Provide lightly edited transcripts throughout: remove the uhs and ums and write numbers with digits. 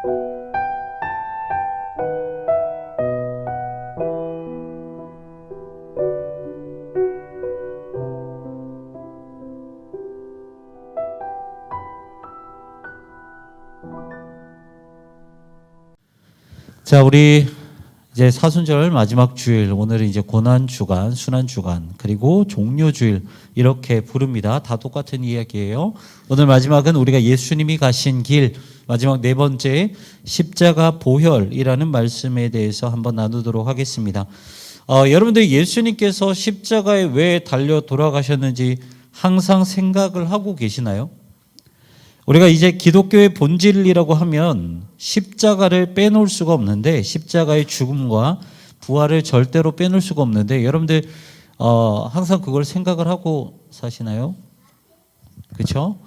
자, 우리 이제 사순절 마지막 주일, 오늘은 이제 고난주간, 순환주간, 그리고 종료주일 이렇게 부릅니다. 다 똑같은 이야기예요. 오늘 마지막은 우리가 예수님이 가신 길, 마지막 네 번째 십자가 보혈이라는 말씀에 대해서 한번 나누도록 하겠습니다. 여러분들 예수님께서 십자가에 왜 달려 돌아가셨는지 항상 생각을 하고 계시나요? 우리가 이제 기독교의 본질이라고 하면 십자가를 빼놓을 수가 없는데, 십자가의 죽음과 부활을 절대로 빼놓을 수가 없는데, 여러분들 항상 그걸 생각을 하고 사시나요? 그렇죠?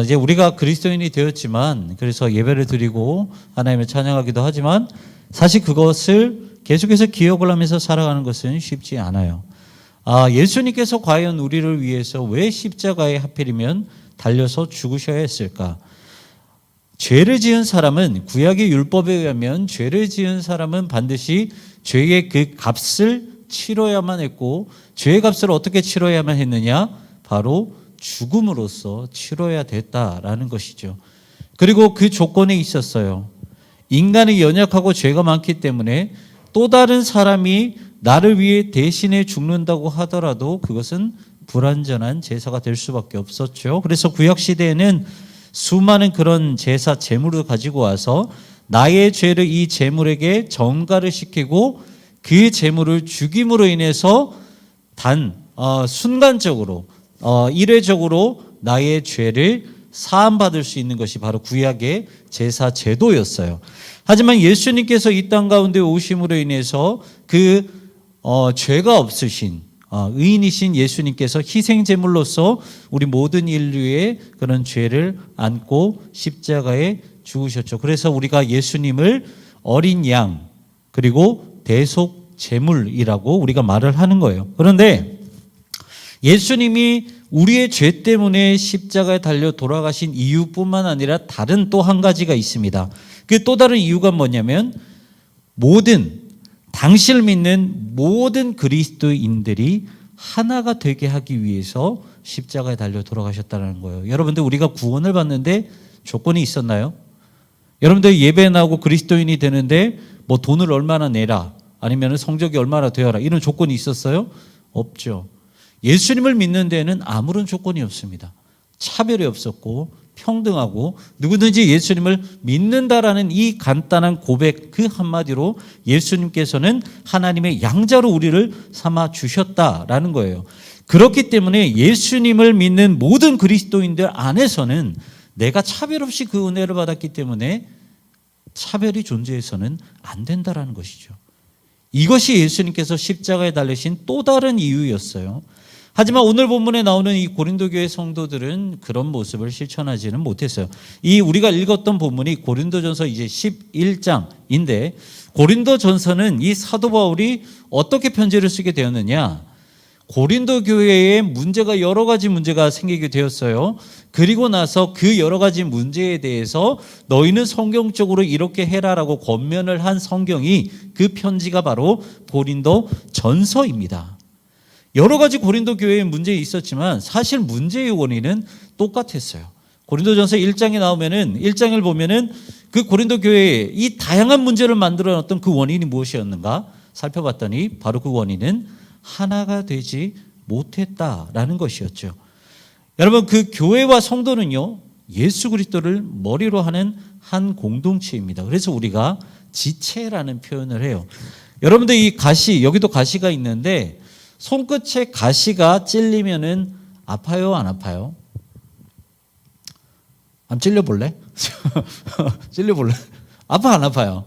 이제 우리가 그리스도인이 되었지만, 그래서 예배를 드리고 하나님을 찬양하기도 하지만, 사실 그것을 계속해서 기억을 하면서 살아가는 것은 쉽지 않아요. 예수님께서 과연 우리를 위해서 왜 십자가에 하필이면 달려서 죽으셔야 했을까? 죄를 지은 사람은, 구약의 율법에 의하면 죄를 지은 사람은 반드시 죄의 그 값을 치러야만 했고, 죄의 값을 어떻게 치러야만 했느냐? 바로 죽음으로써 치러야 됐다라는 것이죠. 그리고 그 조건에 있었어요. 인간이 연약하고 죄가 많기 때문에 또 다른 사람이 나를 위해 대신해 죽는다고 하더라도 그것은 불완전한 제사가 될 수밖에 없었죠. 그래서 구약 시대에는 수많은 그런 제사 제물을 가지고 와서 나의 죄를 이 제물에게 전가를 시키고 그 제물을 죽임으로 인해서 순간적으로 일회적으로 나의 죄를 사함받을 수 있는 것이 바로 구약의 제사 제도였어요. 하지만 예수님께서 이 땅 가운데 오심으로 인해서 그 죄가 없으신 의인이신 예수님께서 희생제물로서 우리 모든 인류의 그런 죄를 안고 십자가에 죽으셨죠. 그래서 우리가 예수님을 어린 양 그리고 대속제물이라고 우리가 말을 하는 거예요. 그런데 예수님이 우리의 죄 때문에 십자가에 달려 돌아가신 이유뿐만 아니라 다른 또 한 가지가 있습니다. 그 또 다른 이유가 뭐냐면, 당신을 믿는 모든 그리스도인들이 하나가 되게 하기 위해서 십자가에 달려 돌아가셨다는 거예요. 여러분들, 우리가 구원을 받는데 조건이 있었나요? 여러분들 예배 나오고 그리스도인이 되는데 뭐 돈을 얼마나 내라, 아니면 성적이 얼마나 되어라, 이런 조건이 있었어요? 없죠. 예수님을 믿는 데는 아무런 조건이 없습니다. 차별이 없었고 평등하고, 누구든지 예수님을 믿는다라는 이 간단한 고백 그 한마디로 예수님께서는 하나님의 양자로 우리를 삼아 주셨다라는 거예요. 그렇기 때문에 예수님을 믿는 모든 그리스도인들 안에서는 내가 차별 없이 그 은혜를 받았기 때문에 차별이 존재해서는 안 된다라는 것이죠. 이것이 예수님께서 십자가에 달리신 또 다른 이유였어요. 하지만 오늘 본문에 나오는 이 고린도 교회 성도들은 그런 모습을 실천하지는 못했어요. 이 우리가 읽었던 본문이 고린도전서 이제 11장인데, 고린도전서는 이 사도 바울이 어떻게 편지를 쓰게 되었느냐? 고린도 교회에 문제가, 여러 가지 문제가 생기게 되었어요. 그리고 나서 그 여러 가지 문제에 대해서 너희는 성경적으로 이렇게 해라라고 권면을 한 성경이, 그 편지가 바로 고린도전서입니다. 여러 가지 고린도 교회에 문제 있었지만 사실 문제의 원인은 똑같았어요. 고린도전서 1장에 나오면은, 1장을 보면은 그 고린도 교회에 이 다양한 문제를 만들어 놨던 그 원인이 무엇이었는가 살펴봤더니 바로 그 원인은 하나가 되지 못했다라는 것이었죠. 여러분, 그 교회와 성도는요, 예수 그리스도를 머리로 하는 한 공동체입니다. 그래서 우리가 지체라는 표현을 해요. 여러분들, 이 가시, 여기도 가시가 있는데 손끝에 가시가 찔리면은 아파요, 안 아파요? 한번 찔려볼래? 찔려볼래? 아파, 안 아파요?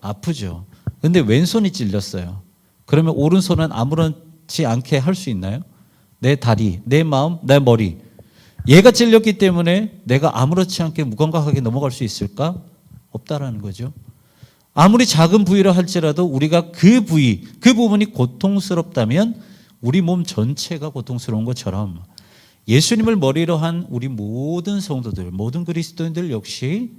아프죠. 근데 왼손이 찔렸어요. 그러면 오른손은 아무렇지 않게 할 수 있나요? 내 다리, 내 마음, 내 머리, 얘가 찔렸기 때문에 내가 아무렇지 않게 무감각하게 넘어갈 수 있을까? 없다라는 거죠. 아무리 작은 부위라 할지라도 우리가 그 부위, 그 부분이 고통스럽다면 우리 몸 전체가 고통스러운 것처럼 예수님을 머리로 한 우리 모든 성도들, 모든 그리스도인들 역시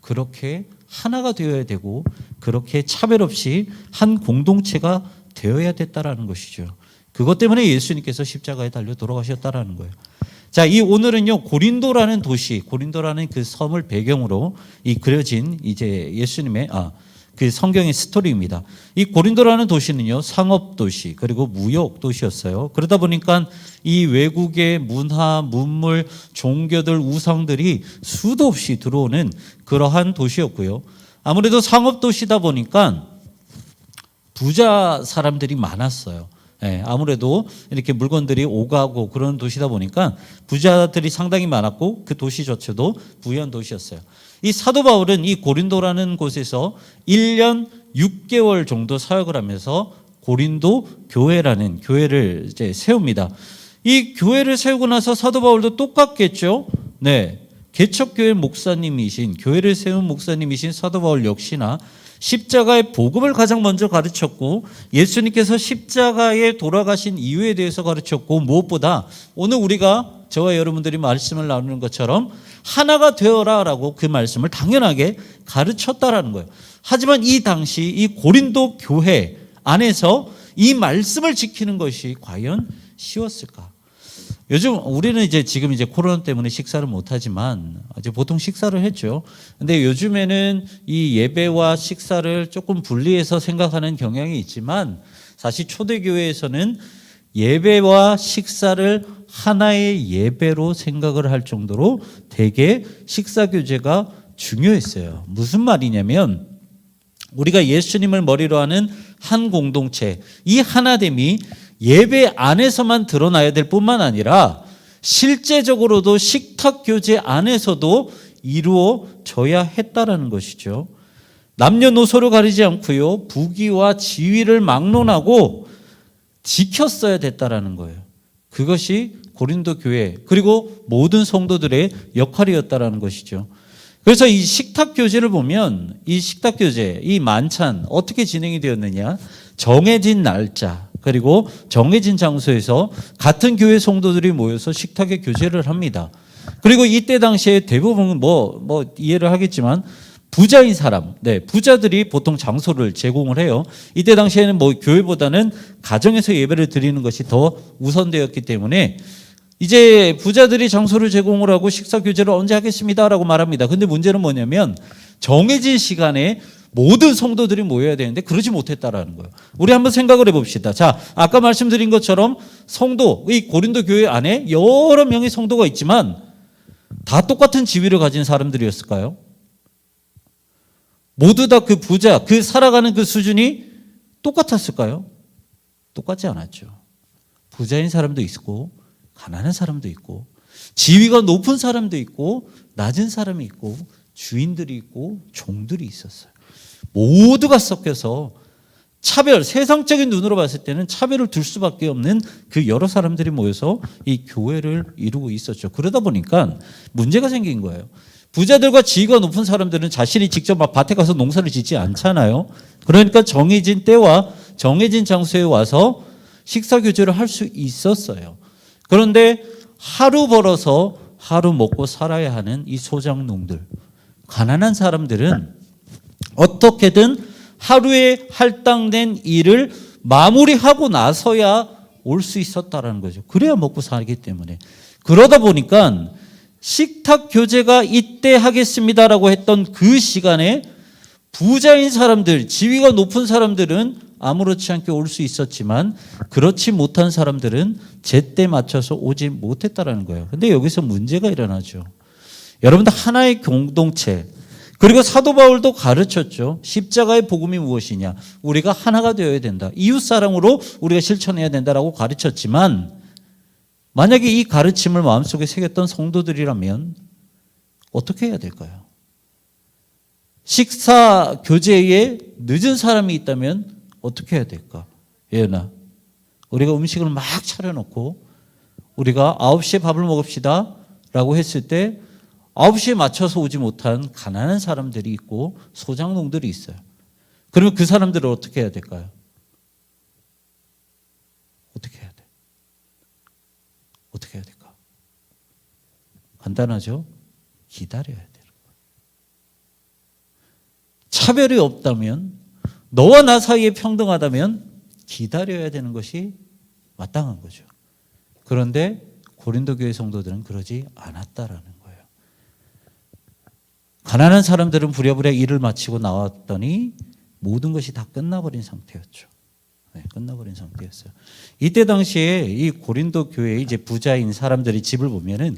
그렇게 하나가 되어야 되고 그렇게 차별 없이 한 공동체가 되어야 됐다라는 것이죠. 그것 때문에 예수님께서 십자가에 달려 돌아가셨다라는 거예요. 자, 이 오늘은요 고린도라는 도시, 고린도라는 그 섬을 배경으로 이 그려진 이제 예수님의 그 성경의 스토리입니다. 이 고린도라는 도시는요 상업 도시 그리고 무역 도시였어요. 그러다 보니까 이 외국의 문화, 문물, 종교들, 우상들이 수도 없이 들어오는 그러한 도시였고요. 아무래도 상업 도시다 보니까 부자 사람들이 많았어요. 예, 아무래도 이렇게 물건들이 오가고 그런 도시다 보니까 부자들이 상당히 많았고 그 도시 자체도 부유한 도시였어요. 이 사도 바울은 이 고린도라는 곳에서 1년 6개월 정도 사역을 하면서 고린도 교회라는 교회를 이제 세웁니다. 이 교회를 세우고 나서 사도 바울도 똑같겠죠. 네. 개척교회 목사님이신 교회를 세운 목사님이신 사도 바울 역시나 십자가의 복음을 가장 먼저 가르쳤고 예수님께서 십자가에 돌아가신 이유에 대해서 가르쳤고 무엇보다 오늘 우리가 저와 여러분들이 말씀을 나누는 것처럼 하나가 되어라라고 그 말씀을 당연하게 가르쳤다라는 거예요. 하지만 이 당시 이 고린도 교회 안에서 이 말씀을 지키는 것이 과연 쉬웠을까? 요즘 우리는 이제 지금 이제 코로나 때문에 식사를 못 하지만 이제 보통 식사를 했죠. 근데 요즘에는 이 예배와 식사를 조금 분리해서 생각하는 경향이 있지만 사실 초대교회에서는 예배와 식사를 하나의 예배로 생각을 할 정도로 되게 식사 교제가 중요했어요. 무슨 말이냐면 우리가 예수님을 머리로 하는 한 공동체, 이 하나됨이 예배 안에서만 드러나야 될 뿐만 아니라 실제적으로도 식탁 교제 안에서도 이루어져야 했다라는 것이죠. 남녀노소를 가리지 않고요, 부귀와 지위를 막론하고 지켰어야 됐다라는 거예요. 그것이 고린도 교회 그리고 모든 성도들의 역할이었다라는 것이죠. 그래서 이 식탁 교제를 보면 이 식탁 교제, 이 만찬 어떻게 진행이 되었느냐? 정해진 날짜 그리고 정해진 장소에서 같은 교회 성도들이 모여서 식탁에 교제를 합니다. 그리고 이때 당시에 대부분 뭐 이해를 하겠지만 부자인 사람, 부자들이 보통 장소를 제공을 해요. 이때 당시에는 뭐 교회보다는 가정에서 예배를 드리는 것이 더 우선되었기 때문에 이제 부자들이 장소를 제공을 하고 식사 교제를 언제 하겠습니다라고 말합니다. 근데 문제는 뭐냐면 정해진 시간에 모든 성도들이 모여야 되는데 그러지 못했다라는 거예요. 우리 한번 생각을 해봅시다. 자, 아까 말씀드린 것처럼 성도, 이 고린도 교회 안에 여러 명의 성도가 있지만 다 똑같은 지위를 가진 사람들이었을까요? 모두 다 그 부자, 그 살아가는 그 수준이 똑같았을까요? 똑같지 않았죠. 부자인 사람도 있고 가난한 사람도 있고 지위가 높은 사람도 있고 낮은 사람이 있고 주인들이 있고 종들이 있었어요. 모두가 섞여서 차별, 세상적인 눈으로 봤을 때는 차별을 둘 수밖에 없는 그 여러 사람들이 모여서 이 교회를 이루고 있었죠. 그러다 보니까 문제가 생긴 거예요. 부자들과 지위가 높은 사람들은 자신이 직접 막 밭에 가서 농사를 짓지 않잖아요. 그러니까 정해진 때와 정해진 장소에 와서 식사 교제를 할 수 있었어요. 그런데 하루 벌어서 하루 먹고 살아야 하는 이 소작농들, 가난한 사람들은 어떻게든 하루에 할당된 일을 마무리하고 나서야 올 수 있었다라는 거죠. 그래야 먹고 살기 때문에. 그러다 보니까 식탁 교제가 이때 하겠습니다라고 했던 그 시간에 부자인 사람들, 지위가 높은 사람들은 아무렇지 않게 올 수 있었지만 그렇지 못한 사람들은 제때 맞춰서 오지 못했다라는 거예요. 근데 여기서 문제가 일어나죠. 여러분들 하나의 공동체, 그리고 사도 바울도 가르쳤죠. 십자가의 복음이 무엇이냐? 우리가 하나가 되어야 된다. 이웃사랑으로 우리가 실천해야 된다라고 가르쳤지만 만약에 이 가르침을 마음속에 새겼던 성도들이라면 어떻게 해야 될까요? 식사 교제에 늦은 사람이 있다면 어떻게 해야 될까? 예은아, 우리가 음식을 막 차려놓고 우리가 9시에 밥을 먹읍시다 라고 했을 때 9시에 맞춰서 오지 못한 가난한 사람들이 있고 소작농들이 있어요. 그러면 그 사람들을 어떻게 해야 될까요? 어떻게 해야 돼? 어떻게 해야 될까? 간단하죠? 기다려야 돼요. 차별이 없다면, 너와 나 사이에 평등하다면 기다려야 되는 것이 마땅한 거죠. 그런데 고린도 교회 성도들은 그러지 않았다라는 거예요. 가난한 사람들은 부랴부랴 일을 마치고 나왔더니 모든 것이 다 끝나버린 상태였죠. 네, 끝나버린 상태였어요. 이때 당시에 이 고린도 교회의 이제 부자인 사람들의 집을 보면은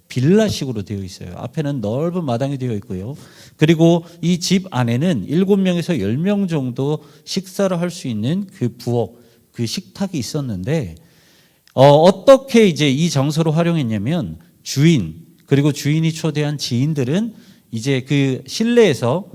빌라식으로 되어 있어요. 앞에는 넓은 마당이 되어 있고요. 그리고 이 집 안에는 7명에서 10명 정도 식사를 할 수 있는 그 부엌, 그 식탁이 있었는데, 어떻게 이제 이 장소를 활용했냐면 주인, 그리고 주인이 초대한 지인들은 이제 그 실내에서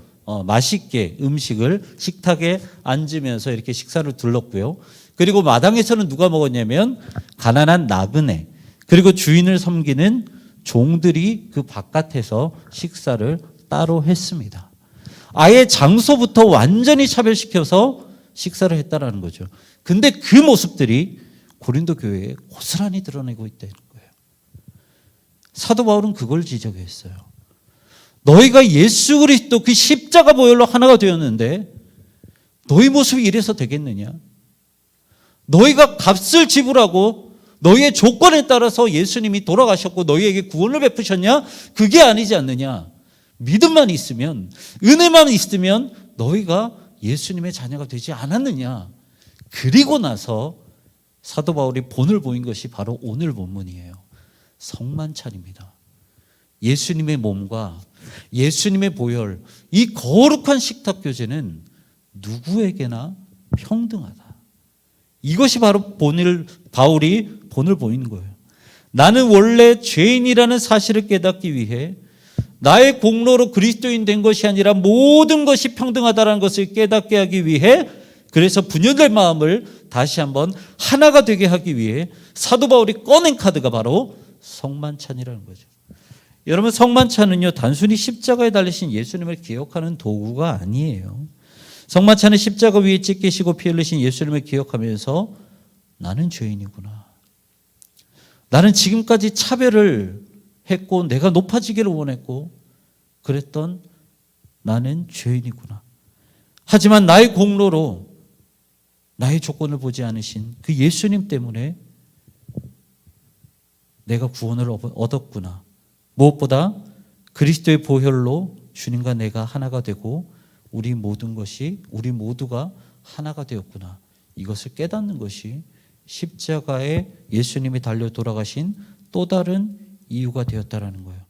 맛있게 음식을 식탁에 앉으면서 이렇게 식사를 둘렀고요. 그리고 마당에서는 누가 먹었냐면 가난한 나그네, 그리고 주인을 섬기는 종들이 그 바깥에서 식사를 따로 했습니다. 아예 장소부터 완전히 차별시켜서 식사를 했다라는 거죠. 근데 그 모습들이 고린도 교회에 고스란히 드러내고 있다는 거예요. 사도 바울은 그걸 지적했어요. 너희가 예수 그리스도 그 십자가 보혈로 하나가 되었는데 너희 모습이 이래서 되겠느냐? 너희가 값을 지불하고 너희의 조건에 따라서 예수님이 돌아가셨고 너희에게 구원을 베푸셨냐? 그게 아니지 않느냐? 믿음만 있으면, 은혜만 있으면 너희가 예수님의 자녀가 되지 않았느냐? 그리고 나서 사도 바울이 본을 보인 것이 바로 오늘 본문이에요. 성만찬입니다. 예수님의 몸과 예수님의 보혈, 이 거룩한 식탁 교제는 누구에게나 평등하다. 이것이 바로 바울이 본을 보이는 거예요. 나는 원래 죄인이라는 사실을 깨닫기 위해 나의 공로로 그리스도인 된 것이 아니라 모든 것이 평등하다는 것을 깨닫게 하기 위해, 그래서 분열된 마음을 다시 한번 하나가 되게 하기 위해 사도 바울이 꺼낸 카드가 바로 성만찬이라는 거죠. 여러분, 성만찬은요 단순히 십자가에 달리신 예수님을 기억하는 도구가 아니에요. 성만찬은 십자가 위에 찢기시고 피 흘리신 예수님을 기억하면서 나는 죄인이구나. 나는 지금까지 차별을 했고 내가 높아지기를 원했고 그랬던 나는 죄인이구나. 하지만 나의 공로로 나의 조건을 보지 않으신 그 예수님 때문에 내가 구원을 얻었구나. 무엇보다 그리스도의 보혈로 주님과 내가 하나가 되고 우리 모두가 하나가 되었구나. 이것을 깨닫는 것이 십자가에 예수님이 달려 돌아가신 또 다른 이유가 되었다라는 거예요.